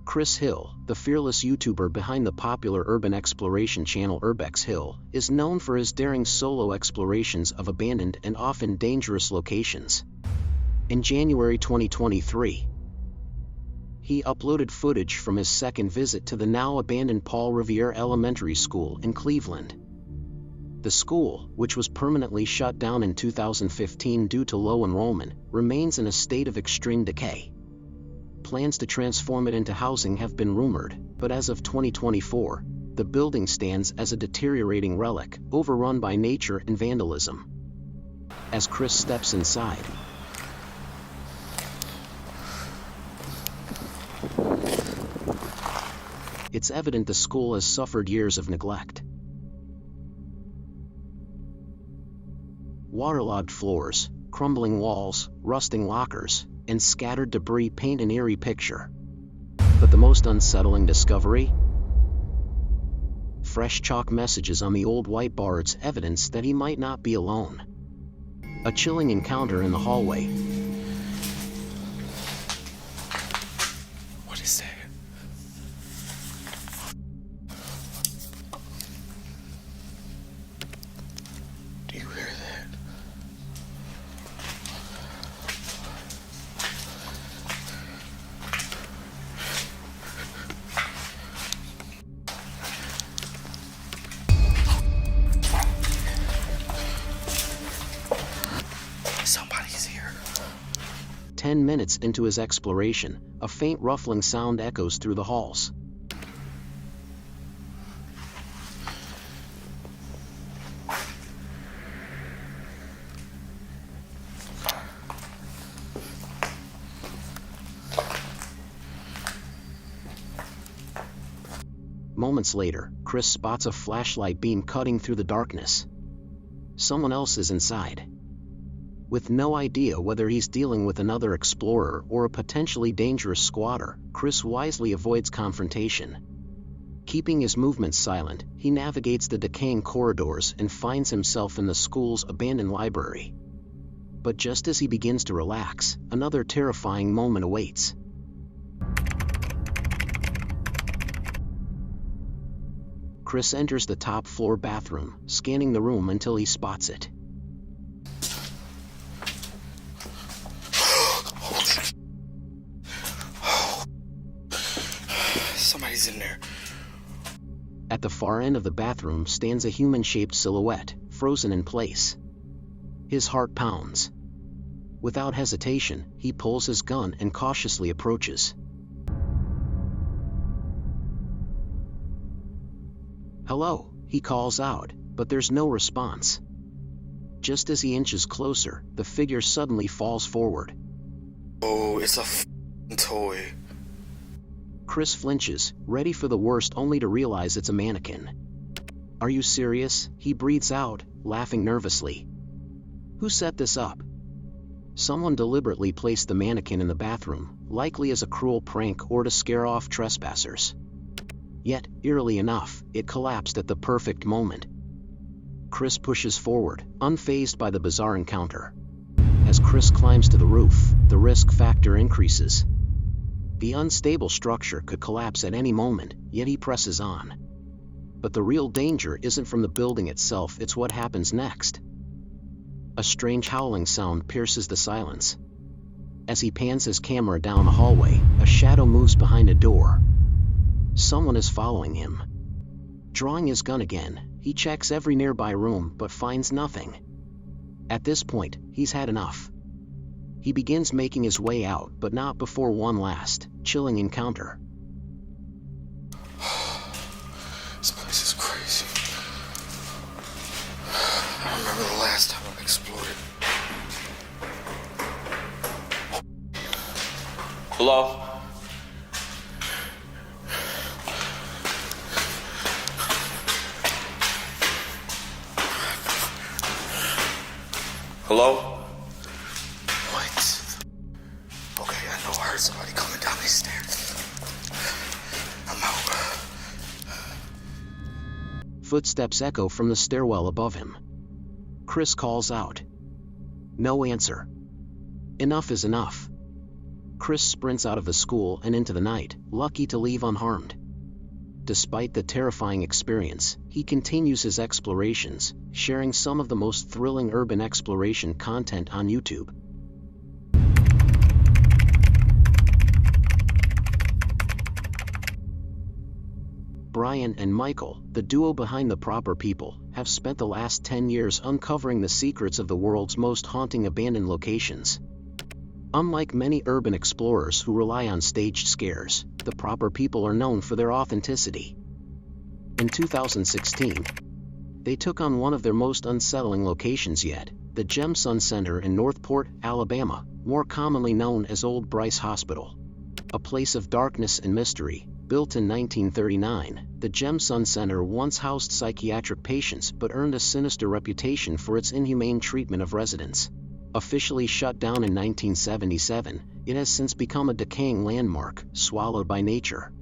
Chris Hill, the fearless YouTuber behind the popular urban exploration channel Urbex Hill, is known for his daring solo explorations of abandoned and often dangerous locations. In January 2023, he uploaded footage from his second visit to the now-abandoned Paul Revere Elementary School in Cleveland. The school, which was permanently shut down in 2015 due to low enrollment, remains in a state of extreme decay. Plans to transform it into housing have been rumored, but as of 2024, the building stands as a deteriorating relic, overrun by nature and vandalism. As Chris steps inside, it's evident the school has suffered years of neglect. Waterlogged floors, crumbling walls, rusting lockers, and scattered debris paint an eerie picture. But the most unsettling discovery? Fresh chalk messages on the old whiteboards, evidence that he might not be alone. A chilling encounter in the hallway. What is that? Do you hear that? Somebody's here. 10 minutes into his exploration, a faint ruffling sound echoes through the halls. Moments later, Chris spots a flashlight beam cutting through the darkness. Someone else is inside. With no idea whether he's dealing with another explorer or a potentially dangerous squatter, Chris wisely avoids confrontation. Keeping his movements silent, he navigates the decaying corridors and finds himself in the school's abandoned library. But just as he begins to relax, another terrifying moment awaits. Chris enters the top-floor bathroom, scanning the room until he spots it. Somebody's in there. At the far end of the bathroom stands a human-shaped silhouette, frozen in place. His heart pounds. Without hesitation, he pulls his gun and cautiously approaches. "Hello," he calls out, but there's no response. Just as he inches closer, the figure suddenly falls forward. Oh, it's a f***ing toy. Chris flinches, ready for the worst only to realize it's a mannequin. "Are you serious?" he breathes out, laughing nervously. "Who set this up?" Someone deliberately placed the mannequin in the bathroom, likely as a cruel prank or to scare off trespassers. Yet, eerily enough, it collapsed at the perfect moment. Chris pushes forward, unfazed by the bizarre encounter. As Chris climbs to the roof, the risk factor increases. The unstable structure could collapse at any moment, yet he presses on. But the real danger isn't from the building itself, it's what happens next. A strange howling sound pierces the silence. As he pans his camera down the hallway, a shadow moves behind a door. Someone is following him. Drawing his gun again, he checks every nearby room but finds nothing. At this point, he's had enough. He begins making his way out, but not before one last, chilling encounter. This place is crazy. I remember the last time I explored it. Hello? Hello? What? Okay, I know I heard somebody coming down these stairs. I'm out. Footsteps echo from the stairwell above him. Chris calls out. No answer. Enough is enough. Chris sprints out of the school and into the night, lucky to leave unharmed. Despite the terrifying experience, he continues his explorations, sharing some of the most thrilling urban exploration content on YouTube. Brian and Michael, the duo behind The Proper People, have spent the last 10 years uncovering the secrets of the world's most haunting abandoned locations. Unlike many urban explorers who rely on staged scares, The Proper People are known for their authenticity. In 2016, they took on one of their most unsettling locations yet, the Gem Sun Center in Northport, Alabama, more commonly known as Old Bryce Hospital. A place of darkness and mystery. Built in 1939, the Gem Sun Center once housed psychiatric patients but earned a sinister reputation for its inhumane treatment of residents. Officially shut down in 1977, it has since become a decaying landmark, swallowed by nature.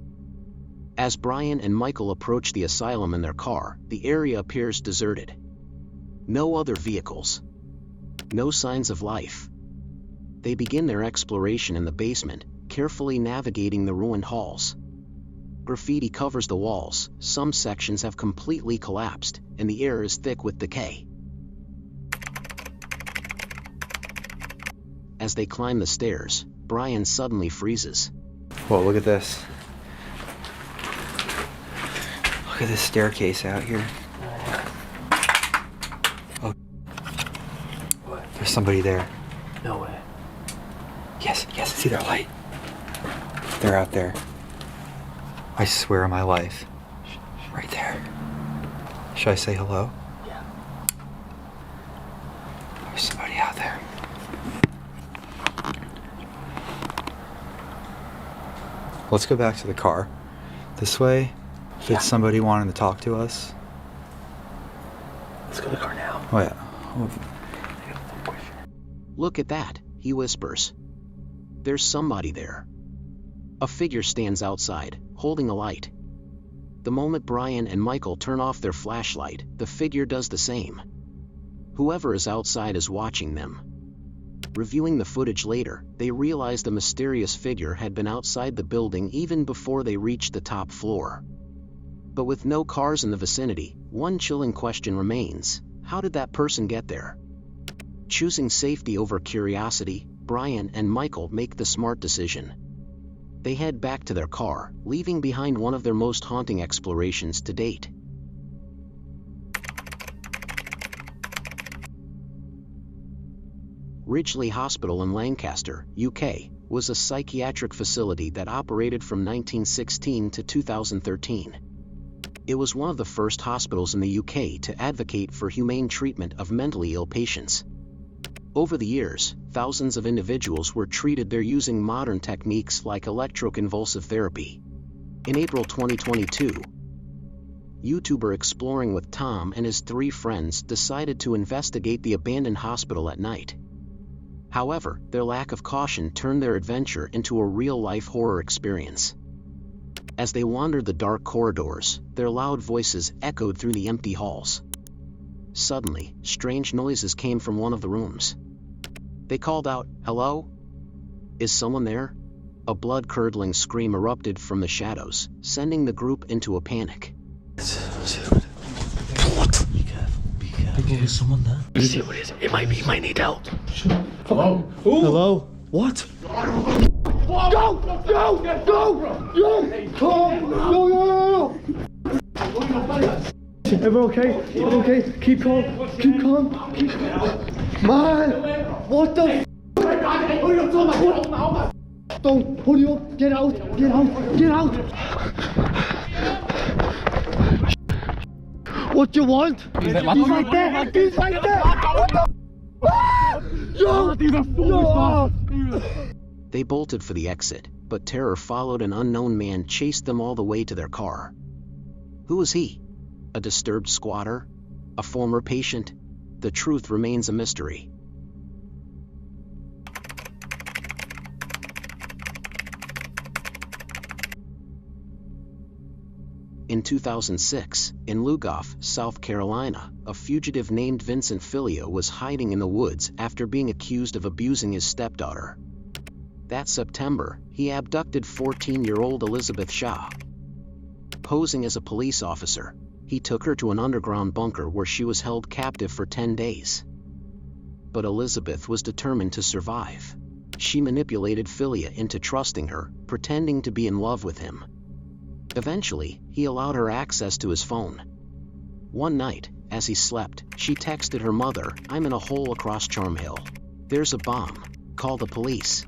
As Brian and Michael approach the asylum in their car, the area appears deserted. No other vehicles. No signs of life. They begin their exploration in the basement, carefully navigating the ruined halls. Graffiti covers the walls, some sections have completely collapsed, and the air is thick with decay. As they climb the stairs, Brian suddenly freezes. Whoa, look at this. Look at this staircase out here. Oh. What? There's somebody there. No way. Yes, see their light. They're out there. I swear on my life. Right there. Should I say hello? Yeah. There's somebody out there. Let's go back to the car. This way, if it's somebody wanting to talk to us. Let's go to the car now. Oh yeah. Oh. I got one question. Look at that, he whispers. There's somebody there. A figure stands outside, holding a light. The moment Brian and Michael turn off their flashlight, the figure does the same. Whoever is outside is watching them. Reviewing the footage later, they realize the mysterious figure had been outside the building even before they reached the top floor. But with no cars in the vicinity, one chilling question remains: how did that person get there? Choosing safety over curiosity, Brian and Michael make the smart decision. They head back to their car, leaving behind one of their most haunting explorations to date. Ridgley Hospital in Lancaster, UK, was a psychiatric facility that operated from 1916 to 2013. It was one of the first hospitals in the UK to advocate for humane treatment of mentally ill patients. Over the years, thousands of individuals were treated there using modern techniques like electroconvulsive therapy. In April 2022, YouTuber Exploring with Tom and his 3 friends decided to investigate the abandoned hospital at night. However, their lack of caution turned their adventure into a real-life horror experience. As they wandered the dark corridors, their loud voices echoed through the empty halls. Suddenly, strange noises came from one of the rooms. They called out, "Hello? Is someone there?" A blood-curdling scream erupted from the shadows, sending the group into a panic. What? Be careful, be careful. There's someone there. Let's see what it is. It might need help. Hello? Ooh. Hello? What? Go! Go! Go! Go! Everyone okay? Everyone okay? Keep calm. Keep calm. Man! What the f***? Don't pull you up. Get out. Get out. Get out. What do you want? He's right there. He's right there. What the f***? Yo! They bolted for the exit, but terror followed. An unknown man chased them all the way to their car. Who was he? A disturbed squatter? A former patient? The truth remains a mystery. In 2006, in Lugoff, South Carolina, a fugitive named Vincent Filia was hiding in the woods after being accused of abusing his stepdaughter. That September, he abducted 14-year-old Elizabeth Shaw. Posing as a police officer, he took her to an underground bunker where she was held captive for 10 days. But Elizabeth was determined to survive. She manipulated Filia into trusting her, pretending to be in love with him. Eventually, he allowed her access to his phone. One night, as he slept, she texted her mother, "I'm in a hole across Charm Hill. There's a bomb. Call the police."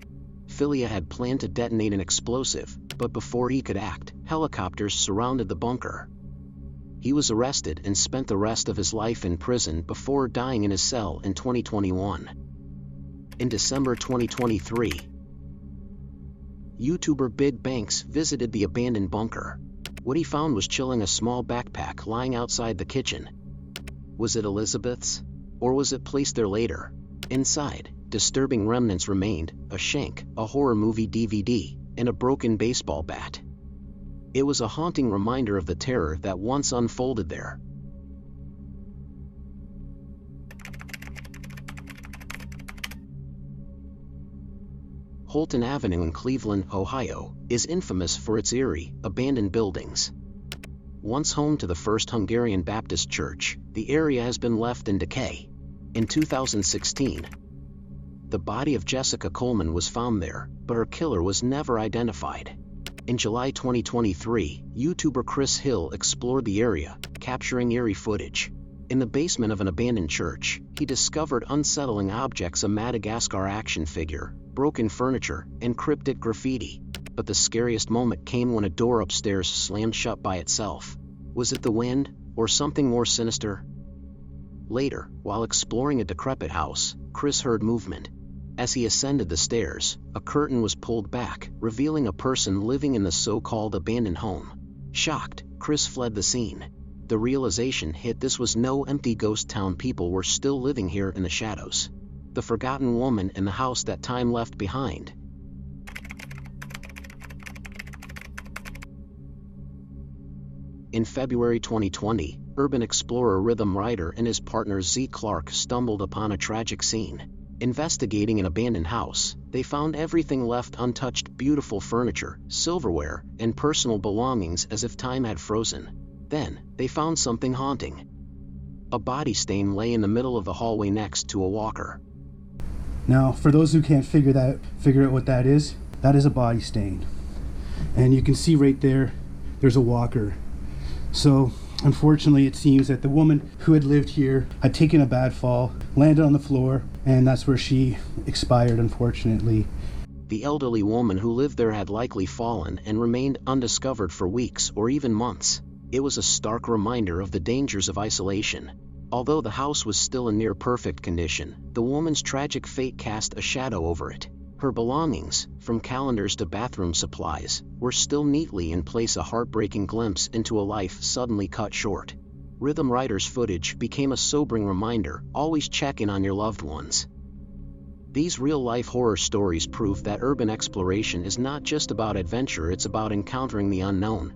Filia had planned to detonate an explosive, but before he could act, helicopters surrounded the bunker. He was arrested and spent the rest of his life in prison before dying in his cell in 2021. In December 2023, YouTuber Big Banks visited the abandoned bunker. What he found was chilling a small backpack lying outside the kitchen. Was it Elizabeth's? Or was it placed there later? Inside, disturbing remnants remained: a shank, a horror movie DVD, and a broken baseball bat. It was a haunting reminder of the terror that once unfolded there. Holton Avenue in Cleveland, Ohio, is infamous for its eerie, abandoned buildings. Once home to the First Hungarian Baptist Church, the area has been left in decay. In 2016, the body of Jessica Coleman was found there, but her killer was never identified. In July 2023, YouTuber Chris Hill explored the area, capturing eerie footage. In the basement of an abandoned church, he discovered unsettling objects: a Madagascar action figure, broken furniture, and cryptic graffiti. But the scariest moment came when a door upstairs slammed shut by itself. Was it the wind, or something more sinister? Later, while exploring a decrepit house, Chris heard movement. As he ascended the stairs, a curtain was pulled back, revealing a person living in the so-called abandoned home. Shocked, Chris fled the scene. The realization hit: this was no empty ghost town. People were still living here in the shadows. The forgotten woman in the house that time left behind. In February 2020, urban explorer Rhythm Rider and his partner Z Clark stumbled upon a tragic scene. Investigating an abandoned house, they found everything left untouched: beautiful furniture, silverware, and personal belongings as if time had frozen. Then, they found something haunting. A body stain lay in the middle of the hallway next to a walker. Now, for those who can't figure out what that is a body stain. And you can see right there, there's a walker. So, unfortunately, it seems that the woman who had lived here had taken a bad fall, landed on the floor, and that's where she expired, unfortunately. The elderly woman who lived there had likely fallen and remained undiscovered for weeks or even months. It was a stark reminder of the dangers of isolation. Although the house was still in near-perfect condition, the woman's tragic fate cast a shadow over it. Her belongings, from calendars to bathroom supplies, were still neatly in place, a heartbreaking glimpse into a life suddenly cut short. Rhythm Rider's footage became a sobering reminder: always check in on your loved ones. These real-life horror stories prove that urban exploration is not just about adventure, it's about encountering the unknown.